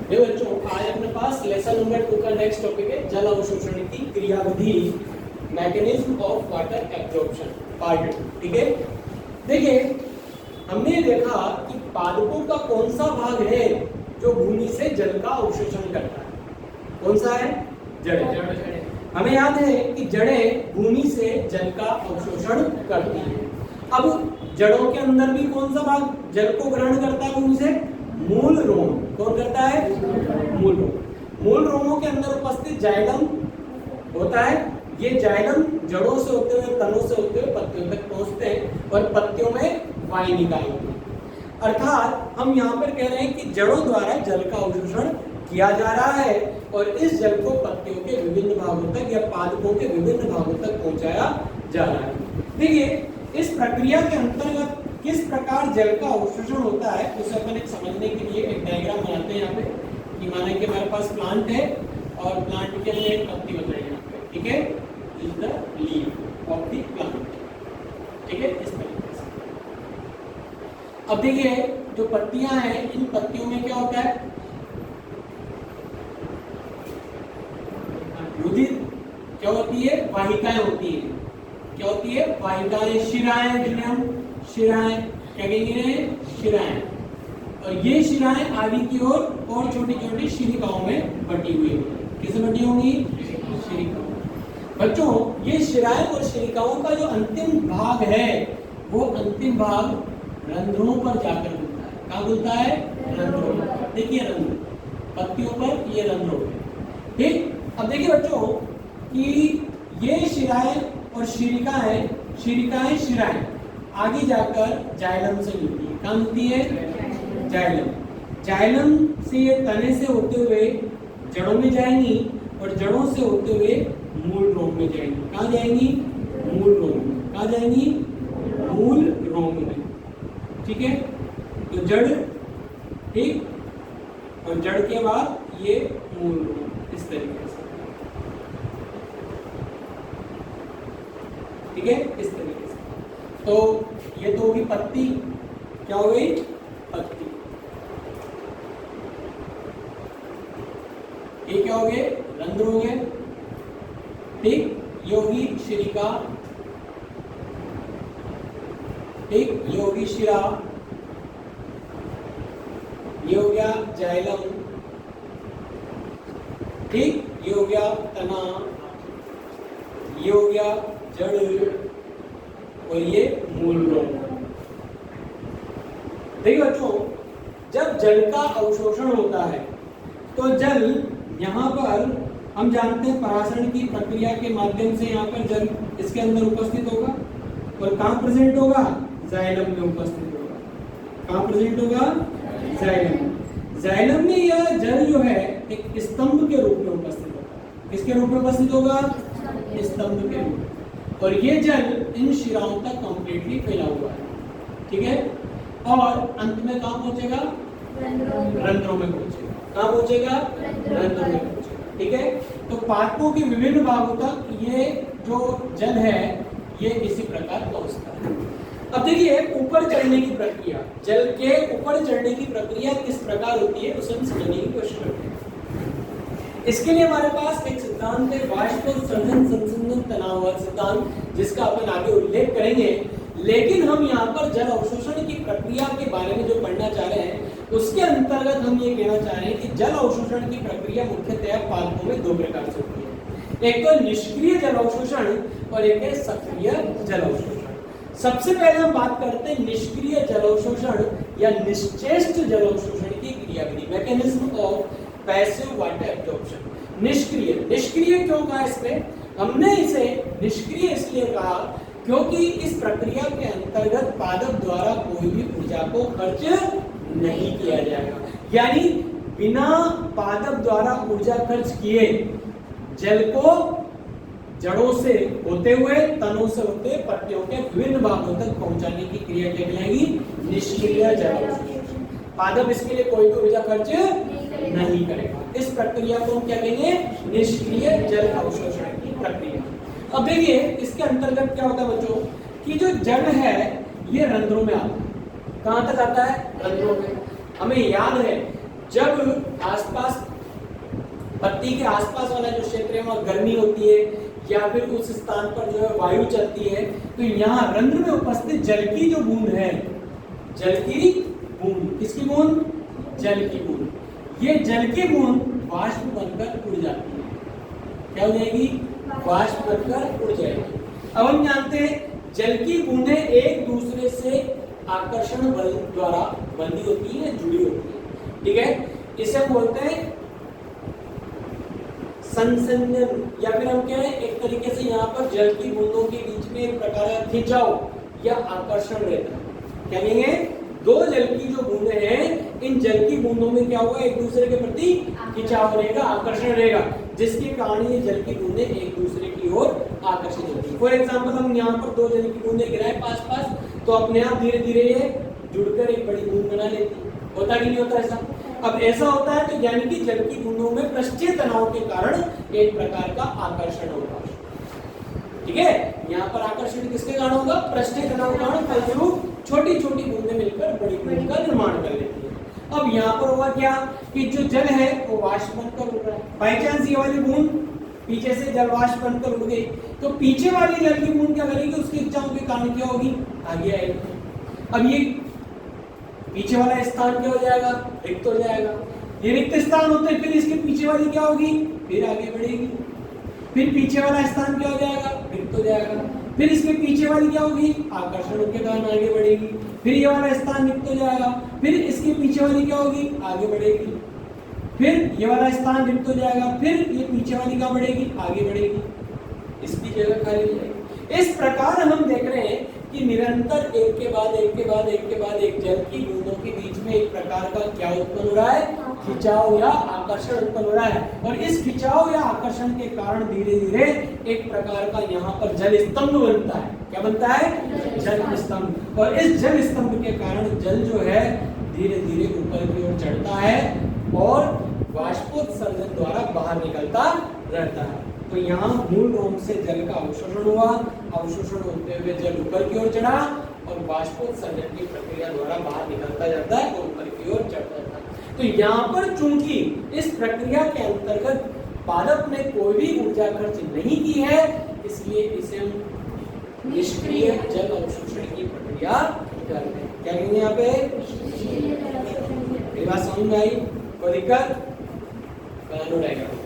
ये बच्चों आज अपने पास लेसन नंबर 2 का नेक्स्ट टॉपिक है जल अवशोषण की क्रियाविधि, mechanism of water absorption part 2। ठीक है, देखिए हमने देखा कि पादपों का कौन सा भाग है जो भूमि से जल का अवशोषण करता है। कौन सा है? जड़ें। हमें याद है कि जड़ें भूमि से जल का अवशोषण करती हैं। अब जड़ों के अंदर भी कौन सा भाग जल को ग्रहण करता है भूमि से? मूल रोम। कौन करता है? मूल रोम। मूल रोमों के अंदर उपस्थित जाइलम होता है। ये जाइलम जड़ों से होते हुए, तनों से होते हुए पत्तियों तक पहुंचते हैं और पत्तियों में वाहिनिकाएं होती हैं। अर्थात हम यहाँ पर कह रहे हैं कि जड़ों द्वारा जल का अवशोषण किया जा रहा है और इस जल को पत्तियों के विभिन्न भागों तक या पादपों के विभिन्न भागों तक पहुंचाया जा रहा है। देखिए इस प्रक्रिया के अंतर्गत किस प्रकार जल का अवशोषण होता है उसे अपन एक समझने के लिए एक डायग्राम बनाते हैं यहाँ पे कि माने कि हमारे पास प्लांट है और प्लांट के अंदर एक पत्ती बन रही है यहाँ पे। ठीक है, is the leaf of the plant. ठीक है, इस तरीके से। अब देखिए जो पत्तियां हैं इन पत्तियों में क्या होता है? रुधिर क्या होती है? वाहिकाएं होती है। क्या होती है? वाहिकाएं, शिराएं, जिन्हें हम शिराएं क्या कहेंगे? शिराएं। और ये शिराएं आगे की ओर और छोटी छोटी शिरिकाओं में बटी हुई होंगी। किससे बटी होंगी? शिरिकाओं। बच्चों ये शिराएं और शिरिकाओं का जो अंतिम भाग है वो अंतिम भाग रंध्रों पर जाकर मिलता है। कहाँ मिलता है? रंध्रों पर। देखिए रंध्र पत्तियों पर, ये रंध्रों पर। ठीक, अब देखिए बच्चों कि ये शिराएं और शिरिकाएं शिराएं आगे जाकर जाइलम से मिलती है। कहाँ मिलती है? जाइलम। जाइलम से ये तने से होते हुए जड़ों में जाएंगी और जड़ों से होते हुए मूल रोम में जाएंगी। कहाँ जाएंगी? मूल रोम में। कहाँ जाएंगी? मूल रोम में। ठीक है, तो जड़, ठीक, और जड़ के बाद ये मूल रोम, इस तरीके से। ठीक है, इस तरीके से। तो ये तो होगी पत्ती। क्या हो गई? पत्ती। ये क्या हो गए? रंध्र हो गए। ठीक, ये होगी शिरिका। ठीक, ये होगी शिरा। ये हो गया जाइलम। ठीक, ये हो गया तना। ये हो गया जड़ और ये मूल रोम। देखिए बच्चों जब जल का अवशोषण होता है तो जल यहाँ पर हम जानते हैं परासरण की प्रक्रिया के माध्यम से यहाँ पर जल इसके अंदर उपस्थित होगा और कहाँ प्रेजेंट होगा? जाइलम में उपस्थित होगा। कहाँ प्रेजेंट होगा? जाइलम। जाइलम में यह जल जो है एक स्तंभ के रूप में उपस्थित होगा। किसके रूप में उपस्थित होगा? स्तंभ के रूप में। और ये जल इन शिराओं तक कंप्लीटली फैला हुआ है। ठीक है, और अंत में कहाँ पहुंचेगा? रंध्रों में पहुंचेगा। कहाँ पहुंचेगा? रंध्रों में पहुंचेगा। ठीक है, तो पादपों के विभिन्न भागों तक ये जो जल है ये इसी प्रकार पहुंचता है। अब देखिए ऊपर चढ़ने की प्रक्रिया, जल के ऊपर चढ़ने की प्रक्रिया किस प्रकार होती है उसे हम समझने की कोशिश करते हैं। इसके लिए हमारे पास एक सिद्धांत है बाष्पोत्सर्जन संसंदन तनाव सिद्धांत, जिसका अपन आगे उल्लेख करेंगे। लेकिन हम यहाँ पर जल अवशोषण की प्रक्रिया के बारे में जो पढ़ना चाह रहे हैं उसके अंतर्गत हम ये कहना चाह रहे हैं कि जल अवशोषण की प्रक्रिया मुख्यतः पादपों में दो प्रकार से होती है। एक तो निष्क्रिय जल अवशोषण और एक है सक्रिय जल अवशोषण। सबसे पहले हम बात करते हैं निष्क्रिय जल अवशोषण या निश्चेष्ट जल अवशोषण की क्रियाविधि, mechanism of passive water absorption. निष्क्रिय क्यों कहा इसमें? हमने इसे निष्क्रिय इसलिए कहा क्योंकि इस प्रक्रिया के अंतर्गत पादप द्वारा कोई भी ऊर्जा को खर्च नहीं किया जाएगा। यानी बिना पादप द्वारा ऊर्जा खर्च किए जल को जड़ों से होते हुए, तनों से होते हुए पत्तियों के विभिन्न भागों तक पहुंचाने की क्रिया क्या कहलाएगी? निष्क्रिय जल अवशोषण। पादप इसके लिए कोई भी ऊर्जा खर्च नहीं करेगा। इस प्रक्रिया को हम क्या कहेंगे? निष्क्रिय जल अवशोषण की प्रक्रिया। अब देखिए इसके अंतर्गत क्या होता है बच्चों कि जो जल है ये रंध्रों में आता है। कहाँ तक आता है? रंध्रों में। हमें याद है जब आसपास पत्ती के आसपास वाला जो क्षेत्र है वहां गर्मी होती है या फिर उस स्थान पर जो है वायु चलती है, तो यहाँ रंध्र में उपस्थित जल की जो बूंद है, जल की बूंद, किसकी बूंद? जल की बूंद, ये जल की बूंद वाष्प बनकर उड़ जाती है। क्या हो जाएगी? वाष्प बनकर उड़ जाएगी। अब हम जानते हैं जल की बूंदें एक दूसरे से आकर्षण बल द्वारा बंधी होती है, जुड़ी होती है, ठीक है। इसे हम बोलते हैं संसंजन, या फिर हम कहें एक तरीके से यहाँ पर जल की बूंदों के बीच में एक प्रकार का खिंचाव या आकर्षण रहता है। क्या कहेंगे? दो जल की जो बूंदे हैं, इन जल की बूंदों में क्या होगा? एक दूसरे के प्रति खिंचाव रहेगा, आकर्षण रहेगा, जिसके कारण ये जल की बूंदे एक दूसरे की ओर आकर्षित होती है। फॉर एग्जाम्पल हम यहाँ पर दो जल की बूंदे गिराए पास पास, तो अपने आप धीरे धीरे ये जुड़कर एक बड़ी बूंद बना लेती है। होता कि नहीं होता ऐसा? अब ऐसा होता है तो यानी कि जल की बूंदों में पृष्ठीय तनाव के कारण एक प्रकार का आकर्षण होगा, ठीक है। यहाँ पर आकर्षण किसके कारण होगा? पृष्ठीय तनाव के कारण फलस्वरूप छोटी छोटी बूंदें मिलकर बड़ी बूंद का निर्माण कर लेती है। अब यहाँ पर हुआ क्या कि जो जल है वो वाष्प बनकर उड़ रहा है। बाई चांस ये वाली बूंद पीछे से जल वाष्प बनकर उड़ गई, तो पीछे वाली जल की बूंद क्या करेगी? उसकी इच्छाओं के कारण क्या होगी? आगे आएगी। अब ये पीछे वाला स्थान क्या हो जाएगा? रिक्त हो जाएगा। ये रिक्त स्थान होते हैं, फिर इसके पीछे वाली क्या होगी? फिर आगे बढ़ेगी। फिर पीछे वाला स्थान क्या हो जाएगा? रिक्त हो जाएगा। फिर इसके पीछे वाली क्या होगी? आकर्षण के कारण आगे बढ़ेगी। फिर ये वाला स्थान रिक्त हो जाएगा। फिर इसके पीछे वाली क्या होगी? आगे बढ़ेगी। फिर ये वाला स्थान रिक्त हो जाएगा। फिर ये पीछे वाली क्या बढ़ेगी? आगे बढ़ेगी। इसकी जगह खाली हो जाएगी। इस प्रकार हम देख रहे हैं कि निरंतर एक के बाद एक के बाद एक के बाद एक जल की बूंदों के बीच में एक प्रकार का क्या उत्पन्न हो रहा है? खिंचाव या आकर्षण उत्पन्न हो रहा है। और इस खिंचाव या आकर्षण के कारण धीरे धीरे एक प्रकार का यहाँ पर जल स्तंभ बनता है। क्या बनता है? जल स्तंभ। और इस जल स्तंभ के कारण जल जो है धीरे धीरे ऊपर की ओर चढ़ता है और वाष्पोत्सर्जन द्वारा बाहर निकलता रहता है। तो यहाँ मूल रूप से जल का अवशोषण हुआ, अवशोषण होते हुए जल ऊपर की ओर चढ़ा और वाष्पोत्सर्जन की प्रक्रिया द्वारा बाहर निकलता जाता है और ऊपर की ओर चढ़ता जाता है। तो यहाँ पर चूंकि इस प्रक्रिया के अंतर्गत पादप ने कोई भी ऊर्जा खर्च नहीं की है, इसलिए इसे हम निष्क्रिय जल अवशोषण की प्रक्रिया करते हैं। क्या कहेंगे यहाँ पे? मेरी बात समझ में आई? कोई दिक्कत? रहेगा।